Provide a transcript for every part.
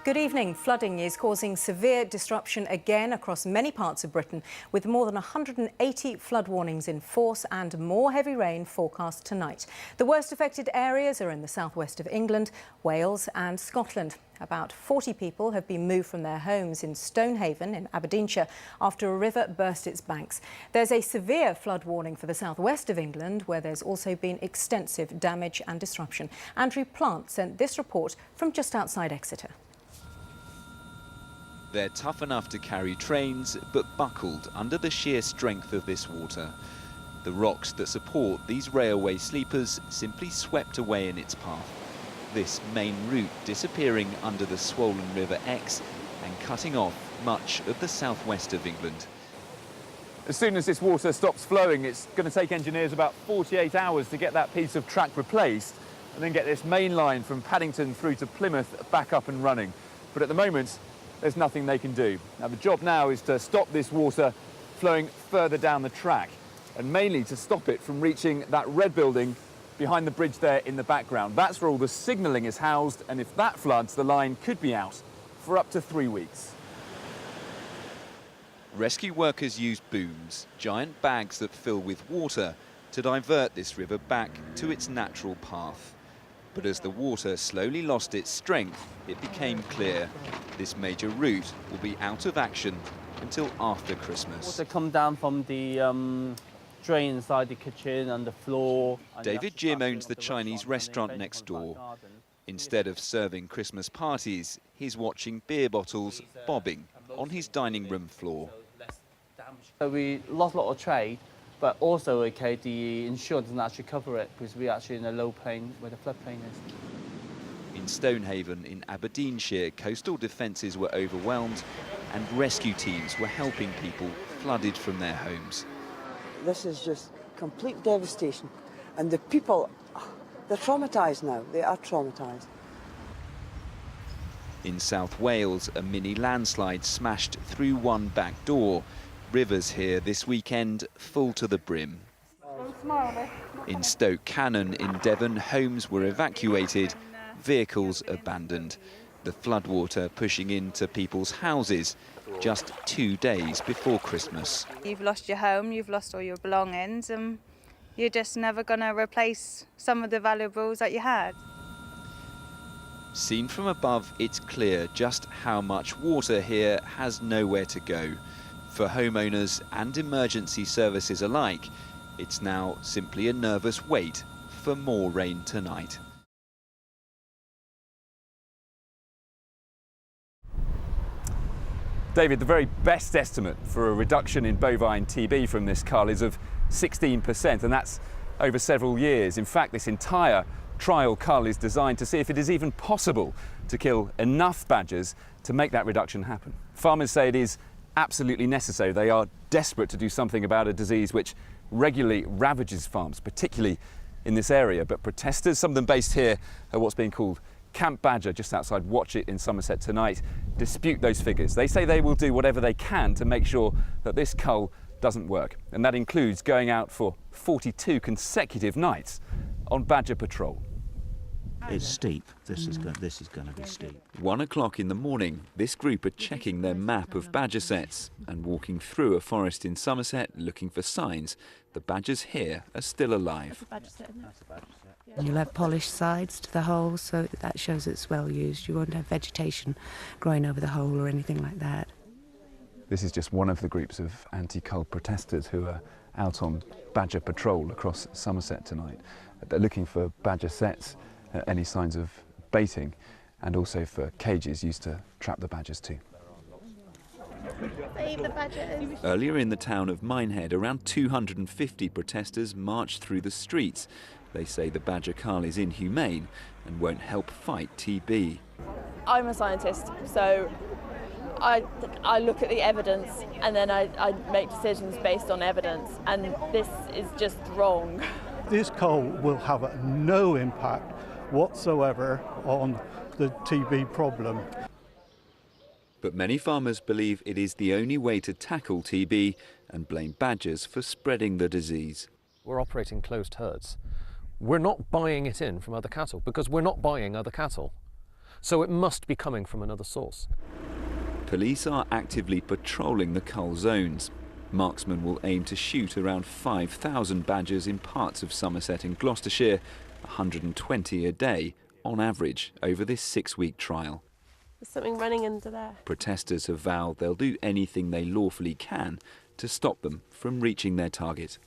Good evening. Flooding is causing severe disruption again across many parts of Britain, with more than 180 flood warnings in force and more heavy rain forecast tonight. The worst affected areas are in the southwest of England, Wales and Scotland. About 40 people have been moved from their homes in Stonehaven in Aberdeenshire after a river burst its banks. There's a severe flood warning for the southwest of England, where there's also been extensive damage and disruption. Andrew Plant sent this report from just outside Exeter. They're tough enough to carry trains, but buckled under the sheer strength of this water. The rocks that support these railway sleepers simply swept away in its path. This main route disappearing under the swollen River Exe and cutting off much of the southwest of England. As soon as this water stops flowing, it's going to take engineers about 48 hours to get that piece of track replaced and then get this main line from Paddington through to Plymouth back up and running. But at the moment, there's nothing they can do. Now, the job now is to stop this water flowing further down the track, and mainly to stop it from reaching that red building behind the bridge there in the background. That's where all the signalling is housed, and if that floods, the line could be out for up to 3 weeks. Rescue workers use booms, giant bags that fill with water, to divert this river back to its natural path. But as the water slowly lost its strength, it became clear this major route will be out of action until after Christmas. Water come down from the drain inside the kitchen and the floor. David Jim owns the Chinese restaurant next door. Instead of serving Christmas parties, he's watching beer bottles bobbing on his dining room floor. So we lost a lot of trade, but also, the insurance doesn't actually cover it because we're actually in a low plain where the floodplain is. In Stonehaven in Aberdeenshire, coastal defences were overwhelmed and rescue teams were helping people flooded from their homes. This is just complete devastation, and the people, they're traumatised now. They are traumatised. In South Wales, a mini landslide smashed through one back door. Rivers here this weekend full to the brim. In Stoke Cannon in Devon, homes were evacuated, vehicles abandoned. The floodwater pushing into people's houses just 2 days before Christmas. You've lost your home, you've lost all your belongings, and you're just never going to replace some of the valuables that you had. Seen from above, it's clear just how much water here has nowhere to go. For homeowners and emergency services alike, it's now simply a nervous wait for more rain tonight. David, the very best estimate for a reduction in bovine TB from this cull is of 16%, and that's over several years. In fact, this entire trial cull is designed to see if it is even possible to kill enough badgers to make that reduction happen. Farmers say it is absolutely necessary. They are desperate to do something about a disease which regularly ravages farms, particularly in this area. But protesters, some of them based here at what's being called Camp Badger, just outside Watchet in Somerset tonight, dispute those figures. They say they will do whatever they can to make sure that this cull doesn't work. And that includes going out for 42 consecutive nights on badger patrol. It's steep. This is going to be steep. 1 o'clock in the morning, this group are checking their map of badger sets and walking through a forest in Somerset looking for signs the badgers here are still alive. You'll have polished sides to the hole, so that shows it's well used. You won't have vegetation growing over the hole or anything like that. This is just one of the groups of anti-cull protesters who are out on badger patrol across Somerset tonight. They're looking for badger sets, any signs of baiting, and also for cages used to trap the badgers too. Earlier in the town of Minehead, around 250 protesters marched through the streets. They say the badger cull is inhumane and won't help fight TB. I'm a scientist, so I look at the evidence and then I make decisions based on evidence, and this is just wrong. This cull will have no impact whatsoever on the TB problem. But many farmers believe it is the only way to tackle TB and blame badgers for spreading the disease. We're operating closed herds. We're not buying it in from other cattle because we're not buying other cattle. so it must be coming from another source. Police are actively patrolling the cull zones. Marksmen will aim to shoot around 5,000 badgers in parts of Somerset and Gloucestershire, 120 a day on average over this 6-week trial. There's something running under there. Protesters have vowed they'll do anything they lawfully can to stop them from reaching their target.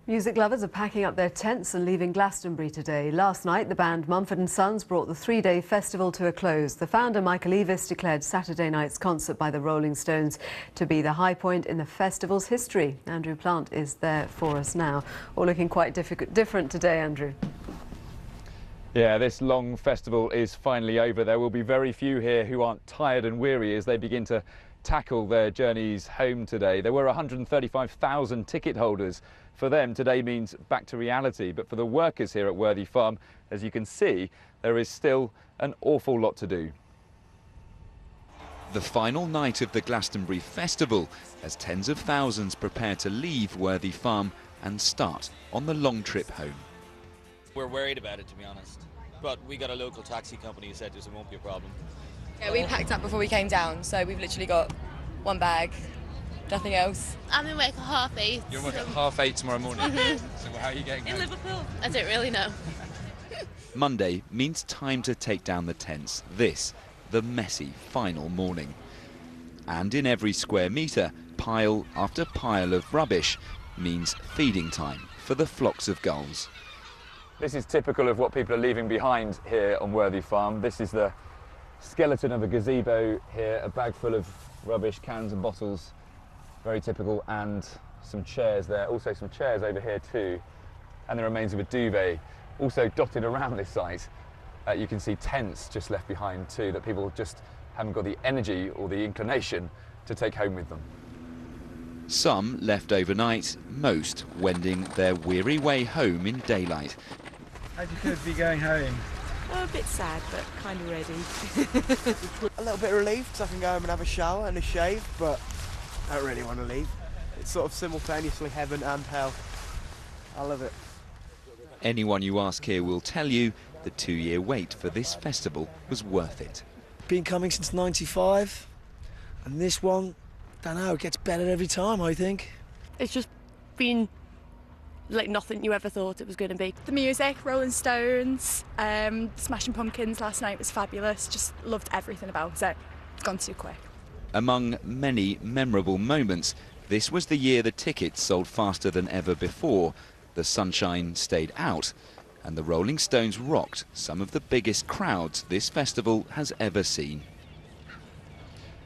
Music lovers are packing up their tents and leaving Glastonbury today. Last night, the band Mumford & Sons brought the 3-day festival to a close. The founder, Michael Eavis, declared Saturday night's concert by the Rolling Stones to be the high point in the festival's history. Andrew Plant is there for us now. All looking quite different today, Andrew. Yeah, this long festival is finally over. There will be very few here who aren't tired and weary as they begin to tackle their journeys home today. There were 135,000 ticket holders. For them, today means back to reality. But for the workers here at Worthy Farm, as you can see, there is still an awful lot to do. The final night of the Glastonbury Festival, as tens of thousands prepare to leave Worthy Farm and start on the long trip home. We're worried about it, to be honest. But we got a local taxi company who said it won't be a problem. Yeah, we packed up before we came down, so we've literally got one bag, nothing else. I'm in work at 8:30. You're in work at 8:30 tomorrow morning? So how are you getting home? In Liverpool. I don't really know. Monday means time to take down the tents. This, the messy final morning. And in every square metre, pile after pile of rubbish means feeding time for the flocks of gulls. This is typical of what people are leaving behind here on Worthy Farm. This is the skeleton of a gazebo here, a bag full of rubbish, cans and bottles, very typical, and some chairs there, also some chairs over here too, and the remains of a duvet. Also dotted around this site, you can see tents just left behind too, that people just haven't got the energy or the inclination to take home with them. Some left overnight, most wending their weary way home in daylight. How'd you feel to be going home? Oh, a bit sad, but kind of ready. A little bit relieved because I can go home and have a shower and a shave, but I don't really want to leave. It's sort of simultaneously heaven and hell. I love it. Anyone you ask here will tell you the 2-year wait for this festival was worth it. Been coming since '95, and this one, don't know, it gets better every time, I think. It's just been like nothing you ever thought it was going to be. The music, Rolling Stones, Smashing Pumpkins last night was fabulous. Just loved everything about it. It's gone too quick. Among many memorable moments, this was the year the tickets sold faster than ever before. The sunshine stayed out, and the Rolling Stones rocked some of the biggest crowds this festival has ever seen.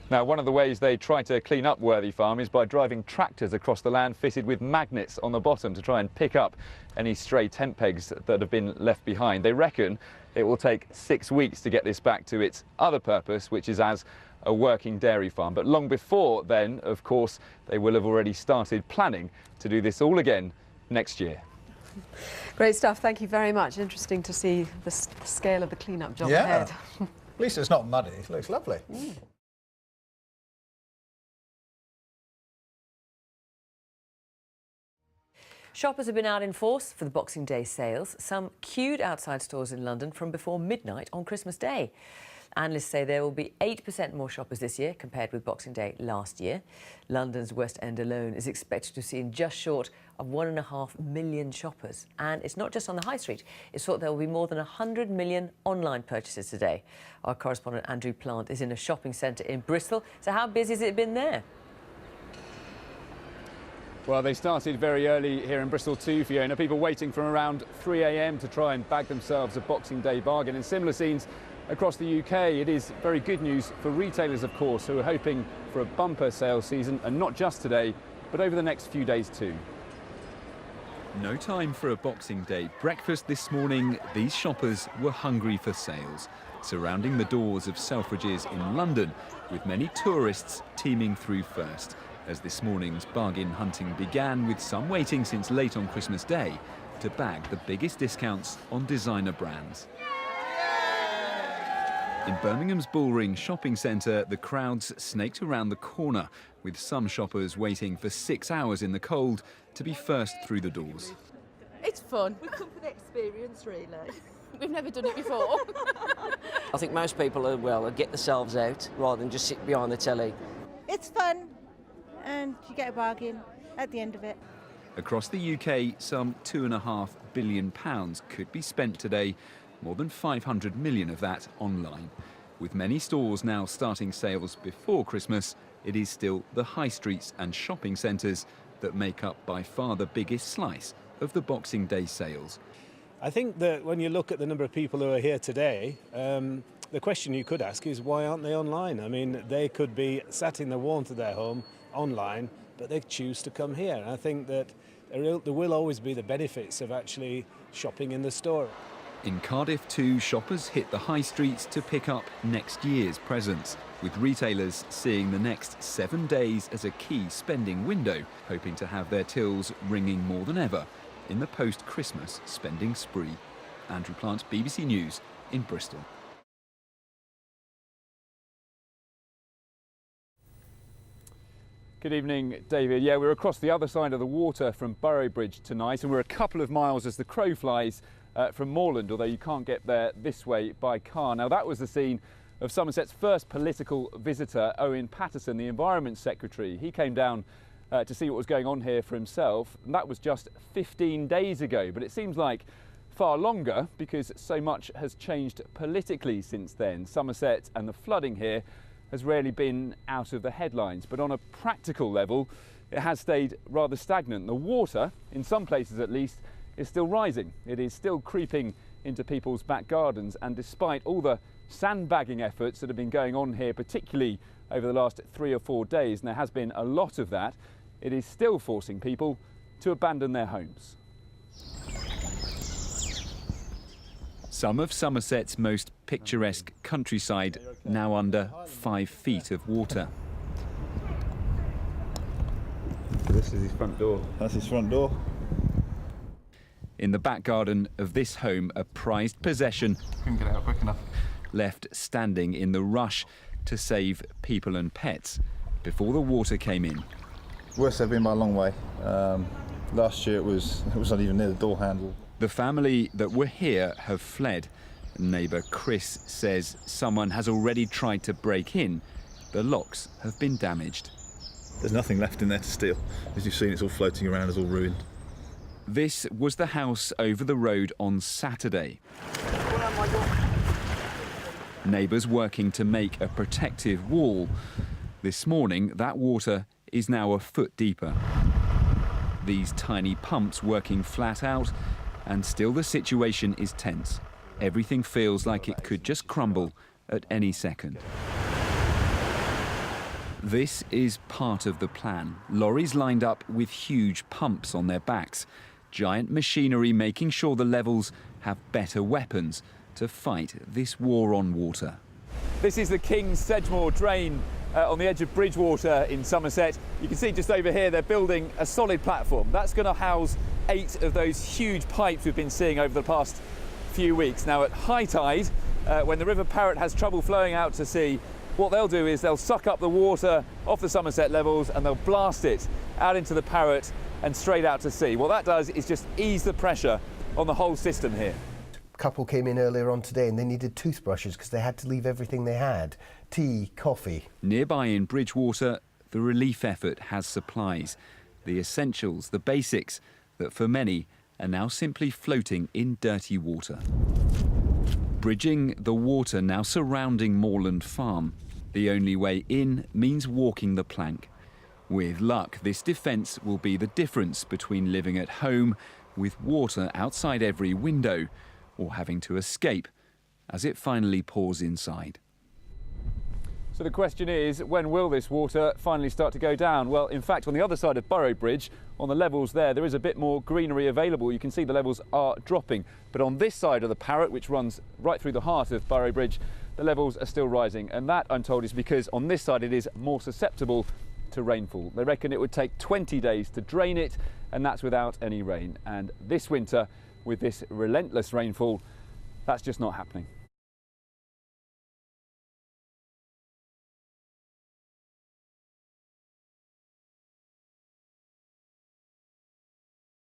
Now, one of the ways they try to clean up Worthy Farm is by driving tractors across the land fitted with magnets on the bottom to try and pick up any stray tent pegs that have been left behind. They reckon it will take 6 weeks to get this back to its other purpose, which is as a working dairy farm. But long before then, of course, they will have already started planning to do this all again next year. Great stuff. Thank you very much. Interesting to see the scale of the clean-up job ahead. At least it's not muddy. It looks lovely. Shoppers have been out in force for the Boxing Day sales. Some queued outside stores in London from before midnight on Christmas Day. Analysts say there will be 8% more shoppers this year compared with Boxing Day last year. London's West End alone is expected to see just short of 1.5 million shoppers. And it's not just on the high street. It's thought there will be more than 100 million online purchases today. Our correspondent Andrew Plant is in a shopping centre in Bristol. So how busy has it been there? Well, they started very early here in Bristol too, Fiona. People waiting from around 3 a.m. to try and bag themselves a Boxing Day bargain. And similar scenes across the UK. It is very good news for retailers, of course, who are hoping for a bumper sales season, and not just today, but over the next few days too. No time for a Boxing Day breakfast this morning. These shoppers were hungry for sales, surrounding the doors of Selfridges in London, with many tourists teeming through first, as this morning's bargain hunting began, with some waiting since late on Christmas Day to bag the biggest discounts on designer brands. In Birmingham's Bullring shopping centre, the crowds snaked around the corner, with some shoppers waiting for 6 hours in the cold to be first through the doors. It's fun. We come for the experience, really. We've never done it before. I think most people will get themselves out rather than just sit behind the telly. It's fun and you get a bargain at the end of it. Across the UK, some £2.5 billion could be spent today, more than 500 million of that online. With many stores now starting sales before Christmas, it is still the high streets and shopping centres that make up by far the biggest slice of the Boxing Day sales. I think that when you look at the number of people who are here today, the question you could ask is why aren't they online? I mean, they could be sat in the warmth of their home online, but they choose to come here. And I think that there will always be the benefits of actually shopping in the store. In Cardiff too, shoppers hit the high streets to pick up next year's presents, with retailers seeing the next 7 days as a key spending window, hoping to have their tills ringing more than ever in the post-Christmas spending spree. Andrew Plant, BBC News in Bristol. Good evening, David. Yeah, we're across the other side of the water from Boroughbridge tonight, and we're a couple of miles as the crow flies from Moorland, although you can't get there this way by car. Now, that was the scene of Somerset's first political visitor, Owen Paterson, the Environment Secretary. He came down to see what was going on here for himself, and that was just 15 days ago. But it seems like far longer because so much has changed politically since then. Somerset and the flooding here has rarely been out of the headlines, but on a practical level, it has stayed rather stagnant. The water, in some places at least, is still rising. It is still creeping into people's back gardens, and despite all the sandbagging efforts that have been going on here, particularly over the last 3 or 4 days, and there has been a lot of that, it is still forcing people to abandon their homes. Some of Somerset's most picturesque countryside now under 5 feet of water. This is his front door. That's his front door. In the back garden of this home, a prized possession Couldn't get out quick enough. left standing in the rush to save people and pets before the water came in. Worst I've been by a long way. Last year it was not even near the door handle. The family that were here have fled. Neighbour Chris says someone has already tried to break in. The locks have been damaged. There's nothing left in there to steal. As you've seen, it's all floating around, it's all ruined. This was the house over the road on Saturday. Neighbours working to make a protective wall. This morning, that water is now a foot deeper. These tiny pumps working flat out, and still the situation is tense. Everything feels like it could just crumble at any second. This is part of the plan. Lorries lined up with huge pumps on their backs. Giant machinery making sure the levels have better weapons to fight this war on water. This is the King's Sedgemoor drain on the edge of Bridgewater in Somerset. You can see just over here they're building a solid platform. That's going to house 8 of those huge pipes we've been seeing over the past few weeks. Now at high tide, when the River Parrett has trouble flowing out to sea, what they'll do is they'll suck up the water off the Somerset levels and they'll blast it out into the Parrett and straight out to sea. What that does is just ease the pressure on the whole system here. A couple came in earlier on today and they needed toothbrushes because they had to leave everything they had. Tea, coffee. Nearby in Bridgewater, the relief effort has supplies. The essentials, the basics, that for many are now simply floating in dirty water. Bridging the water now surrounding Moorland Farm. The only way in means walking the plank. With luck, this defence will be the difference between living at home with water outside every window or having to escape as it finally pours inside. So the question is, when will this water finally start to go down? Well, in fact, on the other side of Boroughbridge, on the levels there is a bit more greenery available. You can see the levels are dropping. But on this side of the Parrett, which runs right through the heart of Boroughbridge, the levels are still rising. And that, I'm told, is because on this side it is more susceptible to rainfall. They reckon it would take 20 days to drain it, and that's without any rain. And this winter, with this relentless rainfall, that's just not happening.